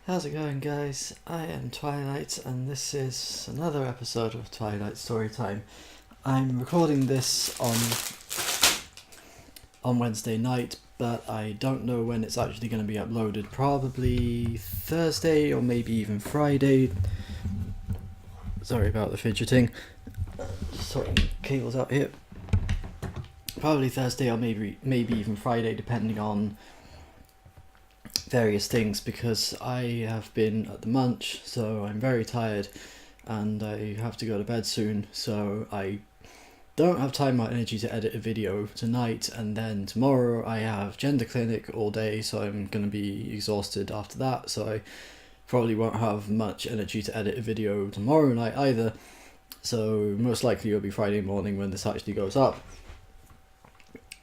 How's it going, guys? I am Twilight, and this is another episode of Twilight Storytime. I'm recording this on Wednesday night, but I don't know when it's actually going to be uploaded. Probably Thursday or maybe even Friday. Sorry about the fidgeting. Sorting cables out here. Probably Thursday or maybe even Friday, depending on various things, because I have been at the munch, so I'm very tired and I have to go to bed soon, so I don't have time or energy to edit a video tonight, and then tomorrow I have gender clinic all day, so I'm going to be exhausted after that, so I probably won't have much energy to edit a video tomorrow night either, so most likely it'll be Friday morning when this actually goes up.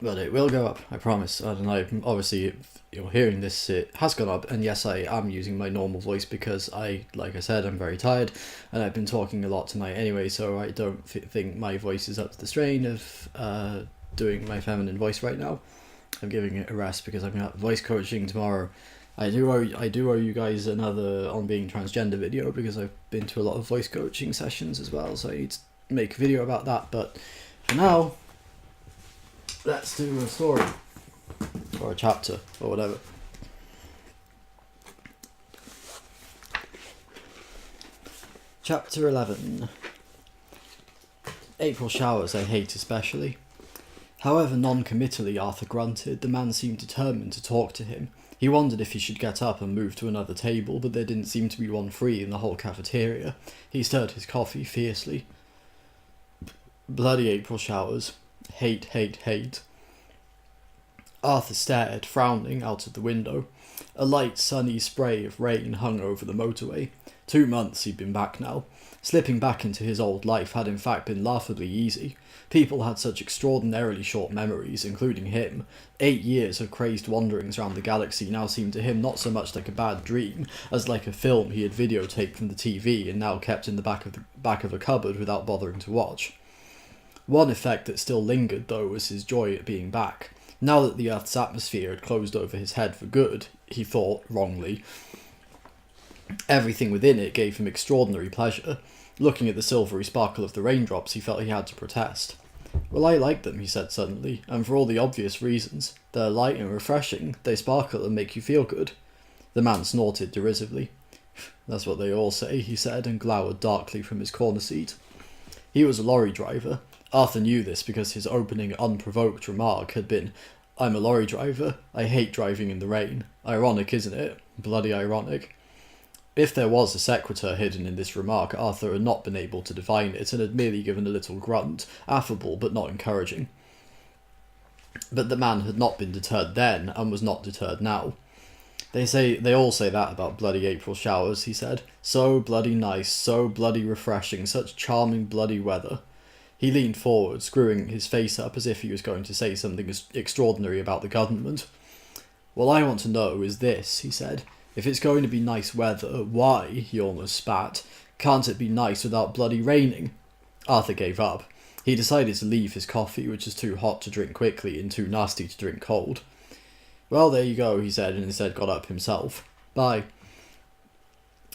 But it will go up, I promise. I don't know, obviously if you're hearing this, it has gone up, and yes, I am using my normal voice because like I said, I'm very tired, and I've been talking a lot tonight anyway, so I don't think my voice is up to the strain of doing my feminine voice right now. I'm giving it a rest because I'm going to have voice coaching tomorrow. I do owe you guys another On Being Transgender video because I've been to a lot of voice coaching sessions as well, so I need to make a video about that, but for now, let's do a story, or a chapter, or whatever. Chapter 11. April showers I hate especially. However non-committally Arthur grunted, the man seemed determined to talk to him. He wondered if he should get up and move to another table, but there didn't seem to be one free in the whole cafeteria. He stirred his coffee fiercely. Bloody April showers. Hate, hate, hate. Arthur stared, frowning, out of the window. A light, sunny spray of rain hung over the motorway. 2 months he'd been back now. Slipping back into his old life had in fact been laughably easy. People had such extraordinarily short memories, including him. 8 years of crazed wanderings around the galaxy now seemed to him not so much like a bad dream, as like a film he had videotaped from the TV and now kept in the back of a cupboard without bothering to watch. One effect that still lingered, though, was his joy at being back. Now that the Earth's atmosphere had closed over his head for good, he thought, wrongly, everything within it gave him extraordinary pleasure. Looking at the silvery sparkle of the raindrops, he felt he had to protest. Well, I like them, he said suddenly, and for all the obvious reasons. They're light and refreshing, they sparkle and make you feel good. The man snorted derisively. That's what they all say, he said, and glowered darkly from his corner seat. He was a lorry driver. Arthur knew this because his opening unprovoked remark had been, "I'm a lorry driver. I hate driving in the rain." Ironic, isn't it? Bloody ironic. If there was a sequitur hidden in this remark, Arthur had not been able to divine it and had merely given a little grunt, affable but not encouraging. But the man had not been deterred then, and was not deterred now. They all say that about bloody April showers, he said. So bloody nice, so bloody refreshing, such charming bloody weather. He leaned forward, screwing his face up as if he was going to say something extraordinary about the government. "What I want to know is this," he said. "If it's going to be nice weather, why," he almost spat, "can't it be nice without bloody raining?" Arthur gave up. He decided to leave his coffee, which was too hot to drink quickly and too nasty to drink cold. "Well, there you go," he said, and instead got up himself. "Bye."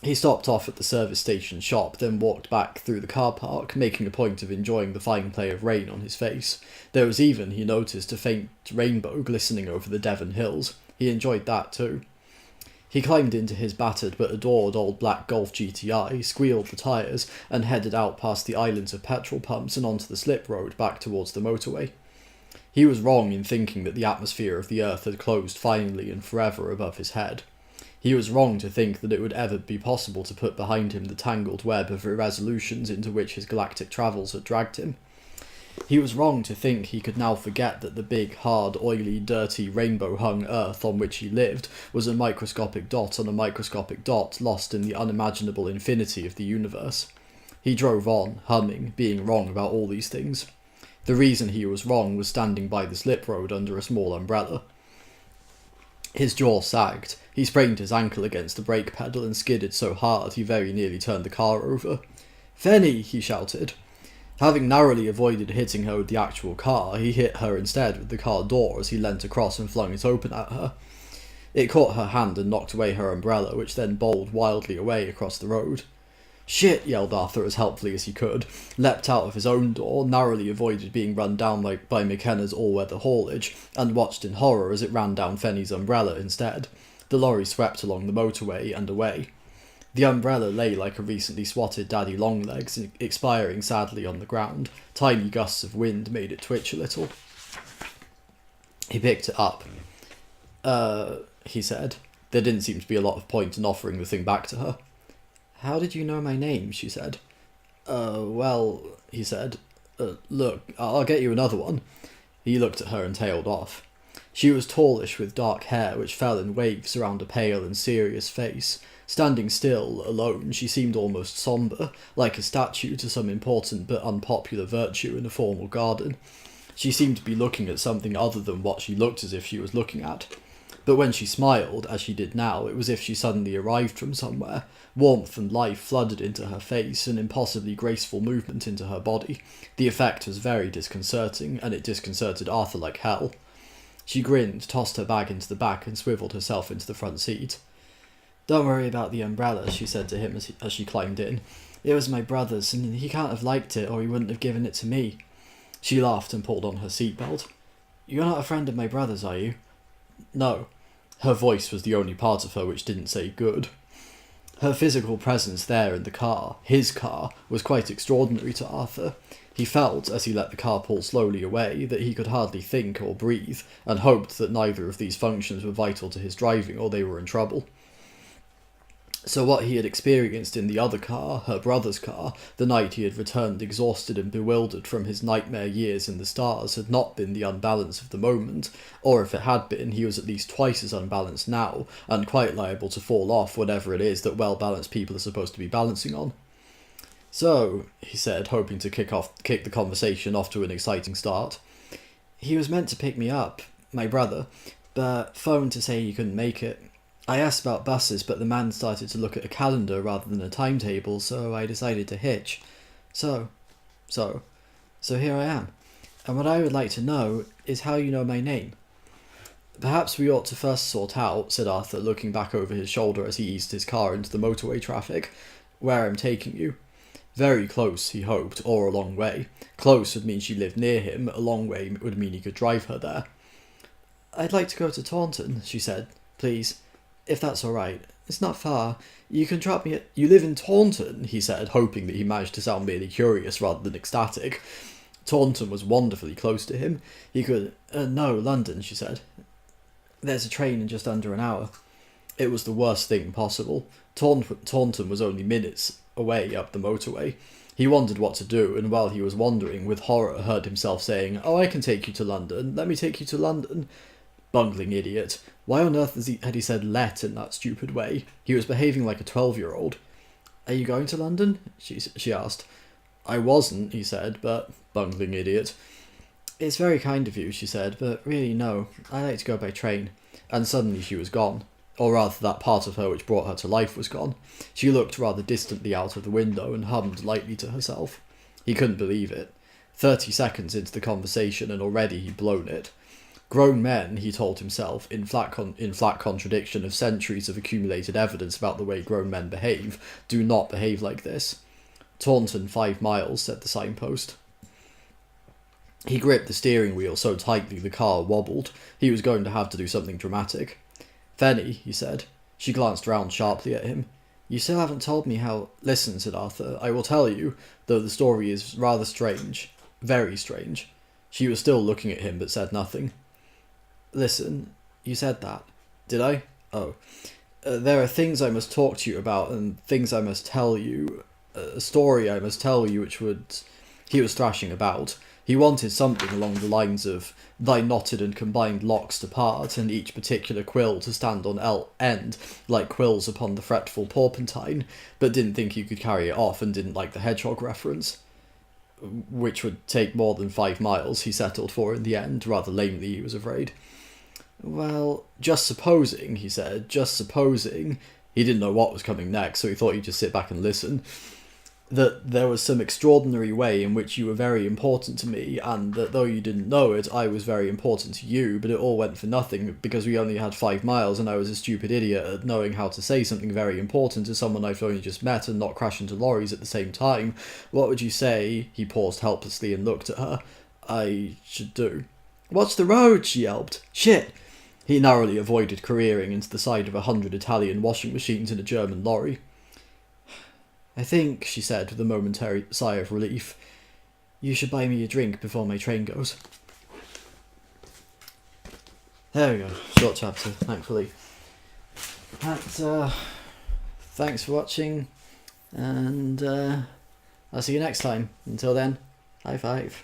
He stopped off at the service station shop, then walked back through the car park, making a point of enjoying the fine play of rain on his face. There was even, he noticed, a faint rainbow glistening over the Devon hills. He enjoyed that too. He climbed into his battered but adored old black Golf GTI, squealed the tyres, and headed out past the islands of petrol pumps and onto the slip road back towards the motorway. He was wrong in thinking that the atmosphere of the Earth had closed finally and forever above his head. He was wrong to think that it would ever be possible to put behind him the tangled web of irresolutions into which his galactic travels had dragged him. He was wrong to think he could now forget that the big, hard, oily, dirty, rainbow-hung Earth on which he lived was a microscopic dot on a microscopic dot lost in the unimaginable infinity of the universe. He drove on, humming, being wrong about all these things. The reason he was wrong was standing by the slip road under a small umbrella. His jaw sagged. He sprained his ankle against the brake pedal and skidded so hard he very nearly turned the car over. "Fenny!" he shouted. Having narrowly avoided hitting her with the actual car, he hit her instead with the car door as he leant across and flung it open at her. It caught her hand and knocked away her umbrella, which then bowled wildly away across the road. "Shit!" yelled Arthur as helpfully as he could, leapt out of his own door, narrowly avoided being run down by McKenna's all-weather haulage, and watched in horror as it ran down Fenny's umbrella instead. The lorry swept along the motorway and away. The umbrella lay like a recently swatted daddy longlegs, expiring sadly on the ground. Tiny gusts of wind made it twitch a little. He picked it up. He said. There didn't seem to be a lot of point in offering the thing back to her. "How did you know my name?" she said. Well," he said. Look, I'll get you another one." He looked at her and tailed off. She was tallish with dark hair which fell in waves around a pale and serious face. Standing still, alone, she seemed almost sombre, like a statue to some important but unpopular virtue in a formal garden. She seemed to be looking at something other than what she looked as if she was looking at. But when she smiled, as she did now, it was as if she suddenly arrived from somewhere. Warmth and life flooded into her face, an impossibly graceful movement into her body. The effect was very disconcerting, and it disconcerted Arthur like hell. She grinned, tossed her bag into the back, and swiveled herself into the front seat. "Don't worry about the umbrella," she said to him as she climbed in. "It was my brother's, and he can't have liked it, or he wouldn't have given it to me." She laughed and pulled on her seatbelt. "You're not a friend of my brother's, are you?" "No." Her voice was the only part of her which didn't say good. Her physical presence there in the car, his car, was quite extraordinary to Arthur. He felt, as he let the car pull slowly away, that he could hardly think or breathe, and hoped that neither of these functions were vital to his driving or they were in trouble. So what he had experienced in the other car, her brother's car, the night he had returned exhausted and bewildered from his nightmare years in the stars, had not been the unbalance of the moment, or if it had been, he was at least twice as unbalanced now, and quite liable to fall off whatever it is that well-balanced people are supposed to be balancing on. "So," he said, hoping to kick the conversation off to an exciting start, "he was meant to pick me up, my brother, but phoned to say he couldn't make it. I asked about buses, but the man started to look at a calendar rather than a timetable, so I decided to hitch. So here I am. And what I would like to know is how you know my name." "Perhaps we ought to first sort out," said Arthur, looking back over his shoulder as he eased his car into the motorway traffic, "where I'm taking you." Very close, he hoped, or a long way. Close would mean she lived near him, a long way would mean he could drive her there. "I'd like to go to Taunton," she said. "Please. If that's all right. It's not far. You can drop me at..." "You live in Taunton?" he said, hoping that he managed to sound merely curious rather than ecstatic. Taunton was wonderfully close to him. He could... "No, London," she said. "There's a train in just under an hour." It was the worst thing possible. Taunton was only minutes away up the motorway. He wondered what to do, and while he was wondering, with horror heard himself saying, "Oh, I can take you to London. Let me take you to London." Bungling idiot. Why on earth had he said "let" in that stupid way? He was behaving like a 12-year-old. "Are you going to London?" she asked. "I wasn't," he said, but... Bungling idiot. "It's very kind of you," she said, "but really no. I like to go by train." And suddenly she was gone. Or rather, that part of her which brought her to life was gone. She looked rather distantly out of the window and hummed lightly to herself. He couldn't believe it. 30 seconds into the conversation and already he'd blown it. Grown men, he told himself, in flat contradiction of centuries of accumulated evidence about the way grown men behave, do not behave like this. "Taunton 5 miles, said the signpost. He gripped the steering wheel so tightly the car wobbled. He was going to have to do something dramatic. "Fenny," he said. She glanced round sharply at him. "You still haven't told me how..." "Listen," said Arthur, "I will tell you, though the story is rather strange. Very strange." She was still looking at him but said nothing. "Listen, you said that." "Did I? Oh. There are things I must talk to you about, and things I must tell you. A story I must tell you which would..." He was thrashing about. He wanted something along the lines of "thy knotted and combined locks to part, and each particular quill to stand on end, like quills upon the fretful porpentine," but didn't think he could carry it off and didn't like the hedgehog reference. Which would take more than 5 miles, he settled for in the end, rather lamely, he was afraid. "Well, just supposing," he said, "just supposing..." He didn't know what was coming next, so he thought he'd just sit back and listen. that there was some extraordinary way in which you were very important to me, and that though you didn't know it, I was very important to you, but it all went for nothing because we only had 5 miles and I was a stupid idiot at knowing how to say something very important to someone I've only just met and not crash into lorries at the same time. What would you say," he paused helplessly and looked at her, "I should do?" "Watch the road," she yelped. "Shit!" He narrowly avoided careering into the side of 100 Italian washing machines in a German lorry. "I think," she said with a momentary sigh of relief, "you should buy me a drink before my train goes." There we go. Short chapter, thankfully. Thanks for watching, and I'll see you next time. Until then, high five.